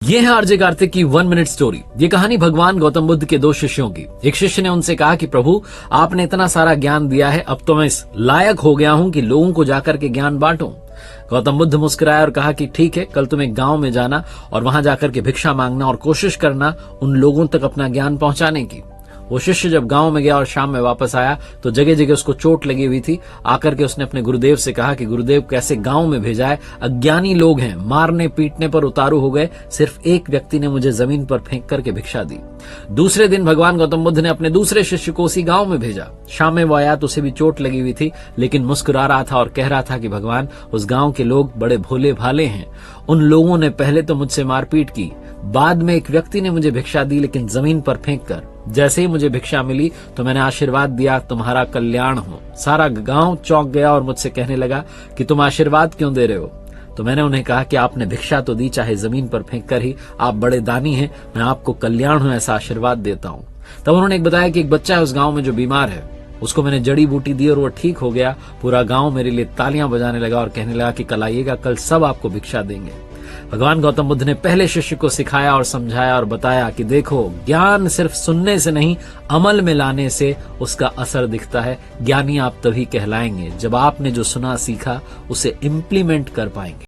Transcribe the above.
ये है आरजे कार्तिक की 1 मिनट स्टोरी। ये कहानी भगवान गौतम बुद्ध के 2 शिष्यों की। एक शिष्य ने उनसे कहा कि प्रभु, आपने इतना सारा ज्ञान दिया है, अब तो मैं इस लायक हो गया हूं कि लोगों को जाकर के ज्ञान बांटूं। गौतम बुद्ध मुस्कुराए और कहा कि ठीक है, कल तुम एक गांव में जाना और वहां जाकर के भिक्षा मांगना और कोशिश करना उन लोगों तक अपना ज्ञान पहुंचाने की। वो शिष्य जब गांव में गया और शाम में वापस आया तो जगह जगह उसको चोट लगी हुई थी। आकर के उसने अपने गुरुदेव से कहा कि गुरुदेव, कैसे गांव में भेजा है, अज्ञानी लोग हैं, मारने पीटने पर उतारू हो गए, सिर्फ एक व्यक्ति ने मुझे जमीन पर फेंक करके भिक्षा दी। दूसरे दिन भगवान गौतम बुद्ध ने अपने दूसरे शिष्य को उसी गांव में भेजा। शाम में वो आया तो उसे भी चोट लगी हुई थी, लेकिन मुस्कुरा रहा था और कह रहा था कि भगवान, उस गांव के लोग बड़े भोले भाले हैं। उन लोगों ने पहले तो मुझसे मारपीट की, बाद में एक व्यक्ति ने मुझे भिक्षा दी, लेकिन जमीन पर फेंक कर। जैसे ही मुझे भिक्षा मिली तो मैंने आशीर्वाद दिया, तुम्हारा कल्याण हो। सारा गांव चौंक गया और मुझसे कहने लगा कि तुम आशीर्वाद क्यों दे रहे हो। तो मैंने उन्हें कहा कि आपने भिक्षा तो दी, चाहे जमीन पर फेंक कर ही, आप बड़े दानी हैं, मैं आपको कल्याण हो ऐसा आशीर्वाद देता हूं। तब उन्होंने एक बताया कि एक बच्चा है उस गांव में जो बीमार है, उसको मैंने जड़ी बूटी दी और वो ठीक हो गया। पूरा गांव मेरे लिए तालियां बजाने लगा और कहने लगा कि कल आइएगा, कल सब आपको भिक्षा देंगे। भगवान गौतम बुद्ध ने पहले शिष्य को सिखाया और समझाया और बताया कि देखो, ज्ञान सिर्फ सुनने से नहीं, अमल में लाने से उसका असर दिखता है। ज्ञानी आप तभी कहलाएंगे जब आपने जो सुना सीखा उसे इम्प्लीमेंट कर पाएंगे।